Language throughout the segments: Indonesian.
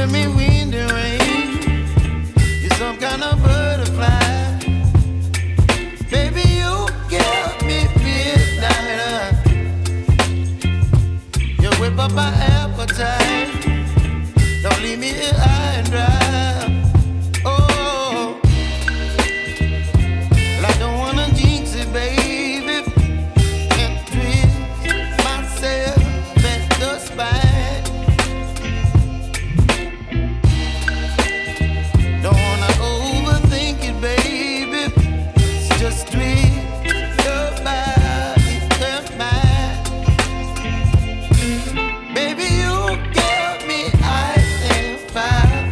giving me wind and rain. You're some kind of butterfly. Baby, you give me midnight. You whip up my appetite. Don't leave me here high and dry. Oh, well, I don't wanna jinx it, baby, and twist myself at the spine. Don't wanna overthink it, baby. It's just twist your body and mine. Baby, you give me ice and fire.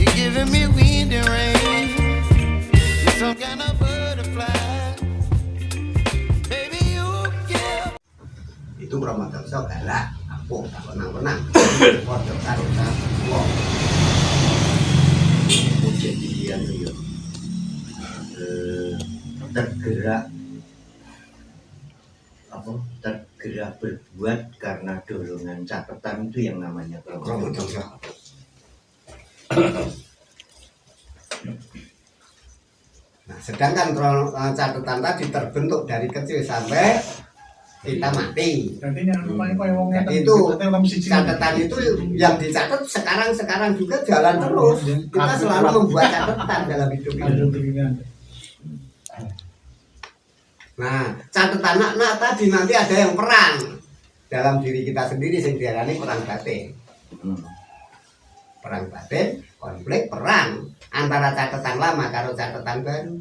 You're giving me wind and rain. You're some kind of butterfly. Baby, you give. Itu Ramadan saudara aku tak menang-menang foto karo wong kejadian yo tergerak berbuat karena dorongan catatan itu yang namanya kromodosa. Nah, sedangkan catatan tadi terbentuk dari kecil sampai kita mati. Jadi itu catatan itu yang dicatat sekarang juga jalan terus. Kita selalu membuat catatan dalam hidup ini. Nah, catatan anak tadi nanti ada yang perang dalam diri kita sendiri, yang diarani perang batin. Perang batin, konflik, perang antara catatan lama karo catatan baru.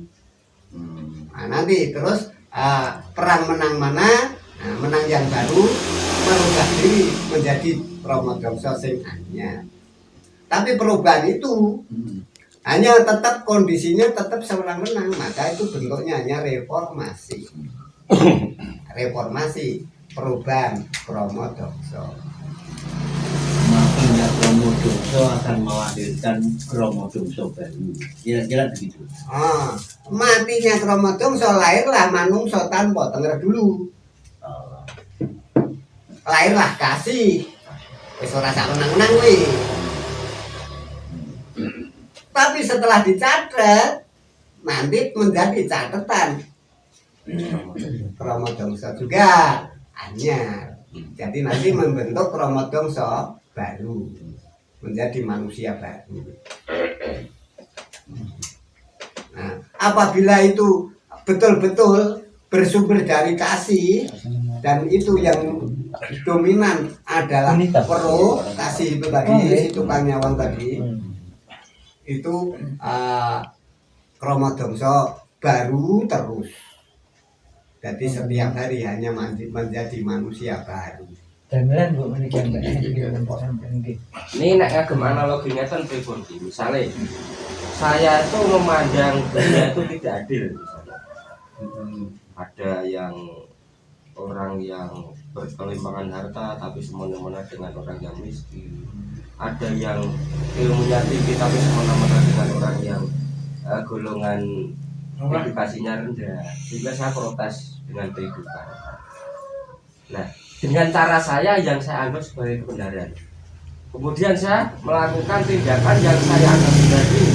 Nah, nanti terus perang menang mana? Nah, menang yang baru merubah diri menjadi kromodosa sing anyar. Tapi perubahan itu hanya tetap kondisinya tetap seorang menang, maka itu bentuknya hanya reformasi. Reformasi, perubahan kromodosa. Matinya kromodosa akan melahirkan kromodosa baru. Kira-kira begitu. Matinya kromodosa, lahirlah manungsa tanpa tenger dulu. Lahirlah kasih. Wis ora sak menang-menang kuwi. Tapi setelah dicatat nanti menjadi catatan kromodosa juga anyar. Jadi nanti membentuk kromodosa baru, menjadi manusia baru. Nah, apabila itu betul-betul bersumber dari kasih dan itu yang dominan adalah pro kasih itu tadi, si tukang nyawang tadi, itu kromodosa baru terus. Jadi setiap hari hanya menjadi manusia baru. Ini nek ngagem analoginya kan pripun iki. Misale saya itu memandang dunia itu tidak adil misalnya. Ada yang orang yang berkelimpangan harta tapi semena-mena dengan orang yang miskin. Ada yang ilmunya tinggi tapi semena-mena dengan orang yang golongan edukasinya rendah. Sehingga saya protes dengan kehidupan. Nah, dengan cara saya yang saya anggap sebagai kebenaran. Kemudian saya melakukan tindakan yang saya anggap benar ini.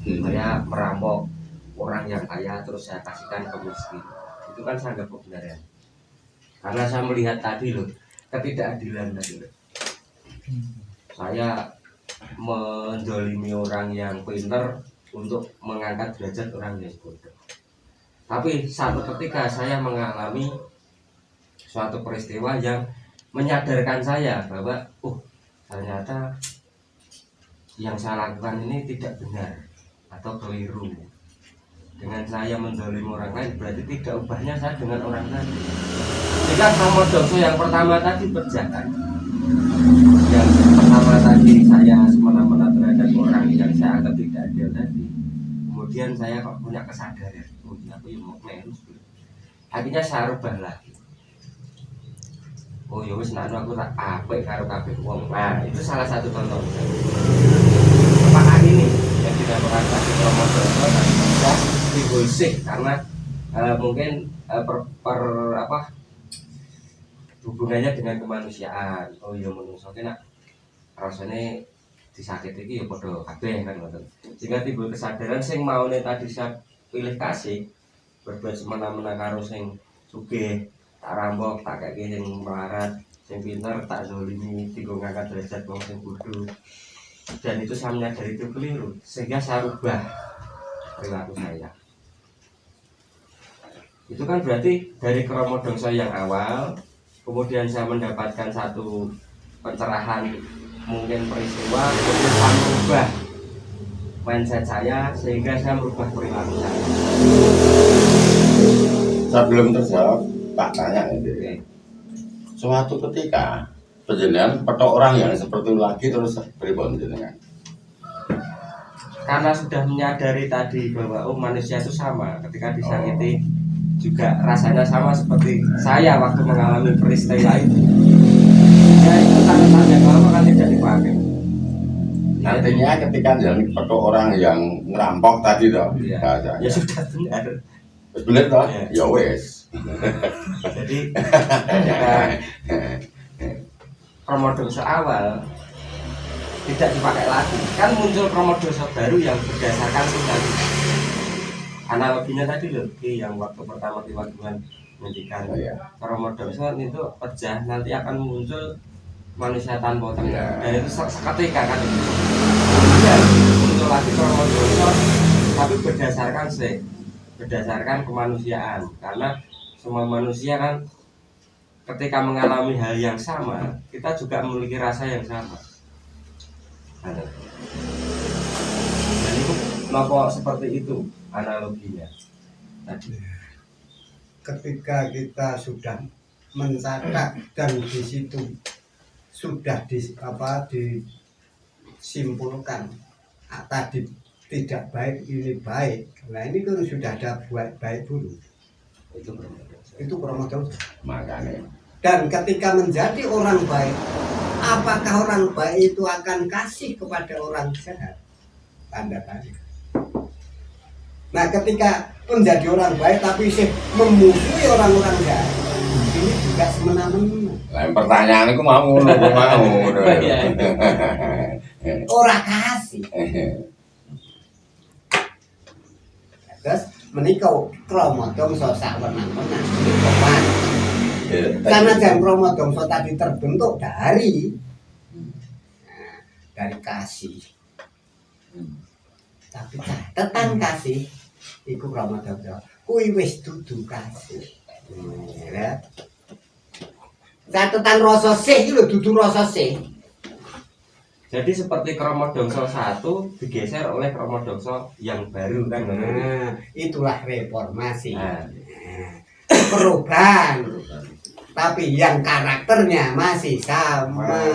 Saya merampok orang yang kaya terus saya kasihkan ke miskin. Itu kan saya anggap kebenaran. Karena saya melihat tadi loh, ketidakadilan tadi loh. Saya mendolimi orang yang pintar untuk mengangkat derajat orang yang bodoh. Tapi satu ketika saya mengalami suatu peristiwa yang menyadarkan saya bahwa ternyata yang saya lakukan ini tidak benar atau keliru. Dengan saya mendolimi orang lain berarti tidak ubahnya saya dengan orang lain. Jika kromodosa yang pertama tadi berjalan, yang pertama tadi saya semena-mena terhadap orang yang saya anggap tidak adil tadi, kemudian saya kok punya kesadaran, aku yang mau menus, akhirnya saya rubah lagi. Oh ya wis nak aku tak apik karo kabeh wong. Nah, itu salah satu contoh. Apakah ini yang dinamakan kromodosa bisa timbul sih karena mungkin hubungannya dengan kemanusiaan. Oh iya menungso ki nak rasane disakiti iki ya padha kabeh kan ngoten. Sehingga timbul kesadaran sing maune tadi saya pilih kasih berbuat semena-mena karo sing sugih, tak rampok, tak kaya sing melarat, sing pinter tak zalimi, dienggo ngangkat derajat wong sing bodho. Dan itu saya menyadari itu keliru, sehingga saya rubah perilaku saya. Itu kan berarti dari kromo dongso yang awal, kemudian saya mendapatkan satu pencerahan mungkin peristiwa, kemudian saya merubah mindset saya sehingga saya merubah perilaku saya. Sebelum terjawab, tak tanya ini. Suatu ketika penjenengan petok orang yang seperti itu lagi terus pripun jenengan? Karena sudah menyadari tadi bahwa oh manusia itu sama, ketika disakiti juga rasanya sama seperti saya waktu mengalami peristiwa itu. Ya itu catatan yang lama kan tidak dipakai. Artinya ketika jangan petok orang yang ngerampok tadi toh, Ya, bahasanya. ya sudah benar. Wis bener toh? Ya. Ya wis. Jadi ketika kromodoso awal tidak dipakai lagi, kan muncul kromodoso baru yang berdasarkan tadi. Analoginya tadi loh, yang waktu pertama Tuhan menghentikan Oh, ya. kromodoso itu pecah, nanti akan muncul manusia tanpa tengah. Ya. Dan itu seketika kan itu. Kemudian muncul lagi kromodoso, tapi berdasarkan kemanusiaan, karena semua manusia kan ketika mengalami hal yang sama, kita juga memiliki rasa yang sama. Dan itu kenapa seperti itu analoginya tadi. Ketika kita sudah mencatat dan di situ sudah disimpulkan tadi tidak baik ini baik, nah ini kan sudah ada baik dulu, itu kromodoso. Makanya Dan ketika menjadi orang baik, apakah orang baik itu akan kasih kepada orang jahat? Tanda tanya. Nah, ketika menjadi orang baik tapi sih memusuhi orang-orang jahat, ini juga semena-mena. lain pertanyaan itu mau mau. Orang kasih. Terus menikah kromodoso sak wenang-wenang. Karena jam kromodoso tadi terbentuk dari kasih. Tapi catatan kasih iku kromodoso kuwi wis dudu kasih. Ya. Catatan rasa sih iki lho dudu rasa sih. Jadi seperti kromodoso 1 digeser oleh kromodoso yang baru kan. Nah, itulah reformasi. Nah, Perubahan. Tapi yang karakternya masih sama.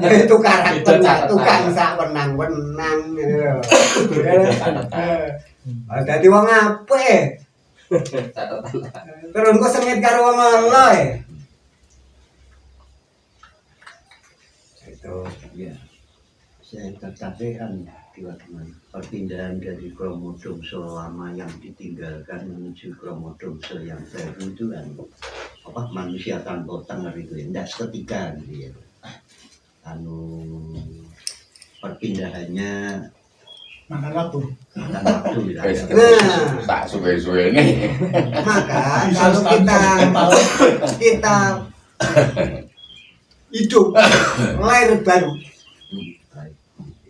Itu karakternya tukang sak wenang-wenang. Dadi wong apik. catatan. Terus kok sengit karo wong ala. Itu Ya, saya tertarik dengan perpindahan dari kromodoso lama yang ditinggalkan menuju kromodoso yang baru itu kan manusia tanpa tengah itu ya, tidak seketika gitu ya. Perpindahannya makan waktu. makan waktu ya. Nah. Tak suwe-suwe ini. maka Bisa kalau kita hidup lahir baru,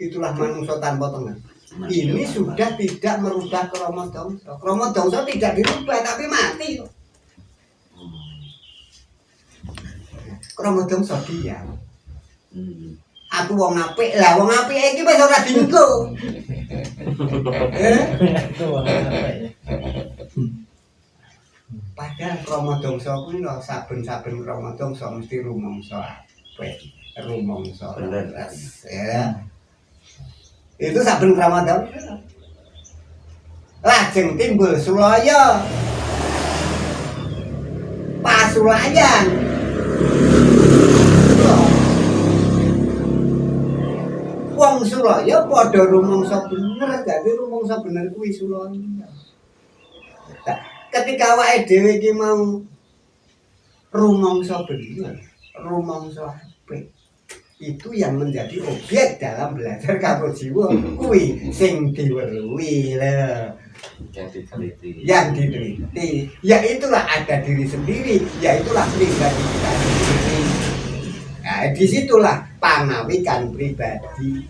itulah manusia tanpa tengah. Ini sudah tidak merubah kromodoso. Kromodoso tidak dirubah tapi mati. Kromodoso diam. Aku wong apik lah, wong apik iki wis ora dienggo. Padahal kromodoso kuwi lho saben-saben kromodoso mesti rumangsa apik, rumangsa leres. Ya. Itu saben kromodoso. Lajeng timbul sulaya. Pasulayan. Wong sulaya padha rumangsa bener, dadi rumangsa bener kuwi sulaya. Ketika awake dhewe iki mau rumangsa bener, rumangsa apik. Itu yang menjadi objek dalam belajar karo jiwa kuwi sing diweruhi lho. Yang diteliti, ya itulah ada diri sendiri, ya itulah pribadi kita sendiri. Nah, disitulah pangawikan pribadi.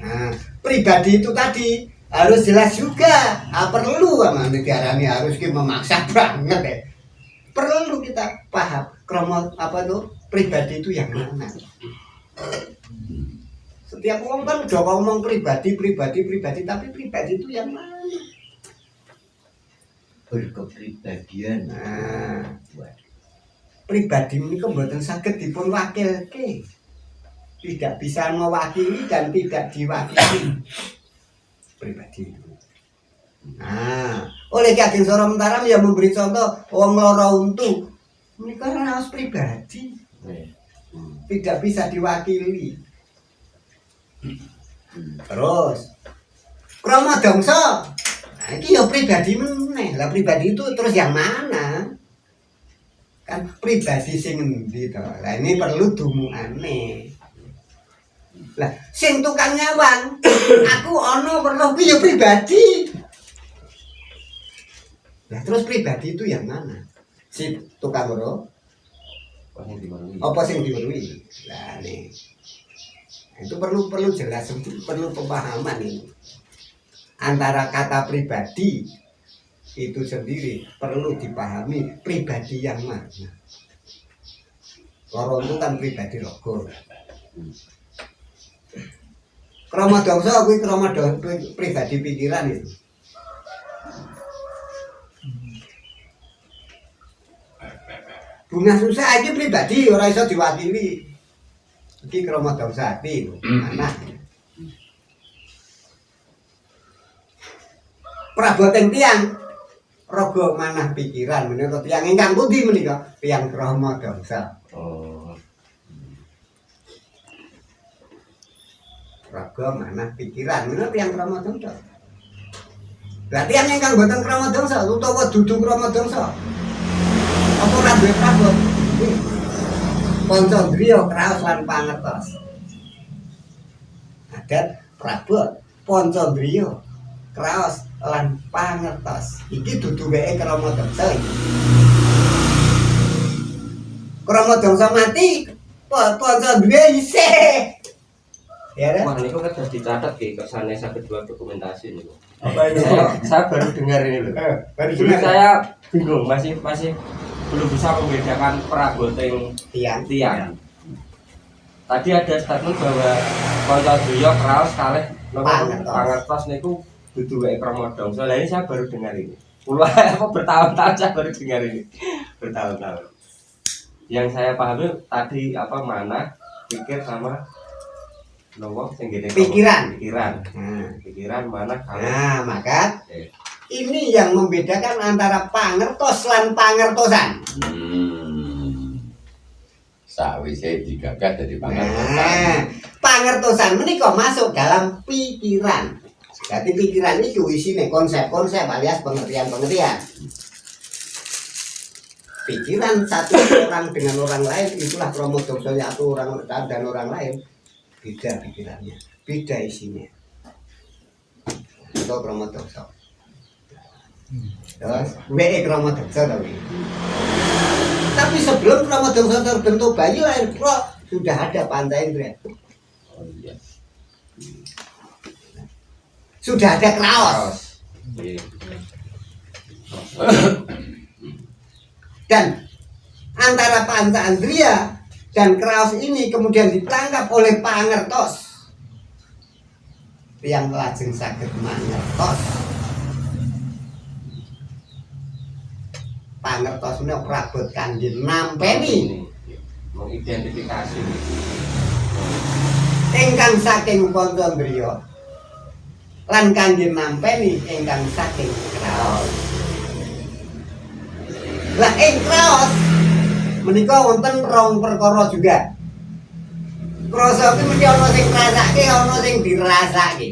Nah, pribadi itu tadi harus jelas juga, perlu sama negaranya harus kita memaksa banget ya. Perlu kita paham kromo apa tuh pribadi itu yang mana. Setiap orang kan udah ngomong pribadi, tapi pribadi itu yang mana? Berkepribadian. Nah, pribadi ini mboten saged dipun wakilke. Tidak bisa mewakili dan tidak diwakili. Pribadi itu. Nah, oleh Ki Ageng Sora Mataram yang memberi contoh wong loro untu. Menika harus pribadi. Tidak bisa diwakili. Terus krama dongso. Nah, iki ya pribadi meneh. Lah pribadi itu terus yang mana? Kan pribadi sing endi to? Lah ini perlu dumukane. Lah sing tukang nyawang, aku ana perlu ki ya pribadi. Lah terus pribadi itu yang mana? Si tukang ora? Apa sing diweruhi? Lah nih. Itu perlu jelas, perlu pemahaman ini. Antara kata pribadi itu sendiri perlu dipahami pribadi yang mana. Loro itu kan pribadi logo. Krama dongso kuwi krama pribadi pikiran itu. Bunga susah aja pribadi ora iso diwakili. Iki krama dongso ati lho, anak. Praboten tiyang raga manah pikiran menika tiyang ingkang pundi menika? Tiyang krama dongso. Oh. Raga manah pikiran menika tiyang krama dongso. Lah tiyang ingkang boten krama dongso utawa dudu krama dongso. Apa ora duwe prabot? Pancandriya kraos lan pangertos. Adat prabot pancandriya kraos lan pangertos. Iki dudu wae krama dongso iki. Krama dongso mati, pancandriya isih. Ya kan? Wah, ini kok sudah dicatat ke kesannya saya kedua dokumentasi ini. Apa ini? Saya baru dengar ini loh. Baru Dulu dengar. saya bingung, masih belum bisa membedakan peraboting Tiang. Tadi ada statement bahwa Pancandriya kraos kalih Pangertos. pangertos niku dudu wae krama dongso. Lah ini saya baru dengar ini. Puluhan apa bertahun-tahun saya baru dengar ini. Bertahun-tahun. Yang saya pahami tadi apa mana pikir sama nopo sing ngene Pikiran. Pikiran mana kalau Nah, maka ini yang membedakan antara pangertos lan pangertosan. Sawise digagah dari pangertosan. Nah, pangertosan menika masuk dalam pikiran. Jadi pikiran itu isine konsep-konsep alias pengertian-pengertian. Pikiran satu orang dengan orang lain itulah kromodongso satu orang dan orang lain beda pikirannya, beda isinya. Itu kromodongso. Terus WE kromodongso tapi sebelum kromodongso terbentuk bayi lahir sudah ada pantai indra. Oh iya. Sudah ada kraos. Dan antara Pancandriya dan kraos ini kemudian ditangkap oleh pangertos yang lajeng saged mangertos. Pangertos ini prabot kangge nampeni mengidentifikasi ingkang saking Pancandriya lan kangge nampeni ingkang saking kraos. Lah ing kraos menika wonten rong perkara juga. Krasa iki mesti ana sing ngrasake, ana sing dirasake.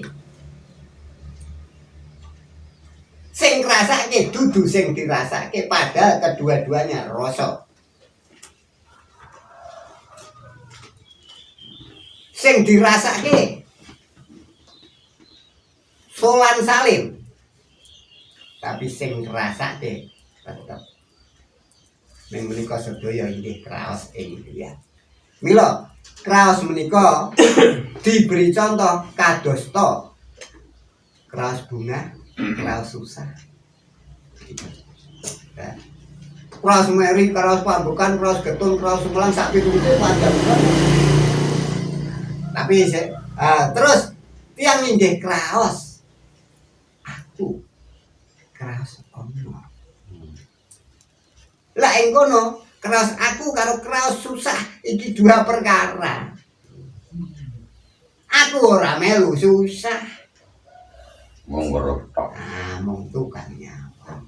Sing ngrasake dudu sing dirasake padahal kedua-duanya rasa. Sing dirasake solan salin. Tapi sing ngrasake tetep ning menika sedaya inggih kraos ing ya. Mila kraos menika diberi contoh kadosta kraos bunga, kraos susah. Ya. Kraos meri, kraos pambukan, kraos getun, kraos sumelan sak piturute panjang. Tapi terus tiang inggih kraos. Aku kraos ono. Lah ing kono kraos aku karo kraos susah iki dua perkara. Aku ora melu susah. Wong weruh tok. Mung tukang nyawang.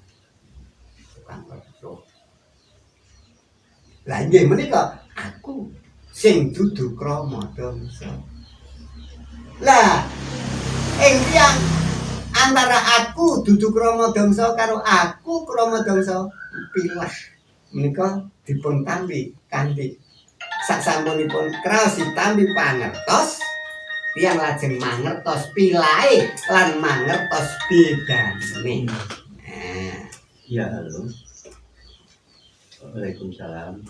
Tukang weruh. Lah nggih menika aku sing dudu krama damsa. Lah ing tiyang antara aku dudu krama damsa karo aku krama damsa pilah menika dipun tampi kanthi sasampunipun kraos ditampi pangertos tiyang lajeng mangertos pilahe lan mangertos bedane. Ya halo. Waalaikumsalam.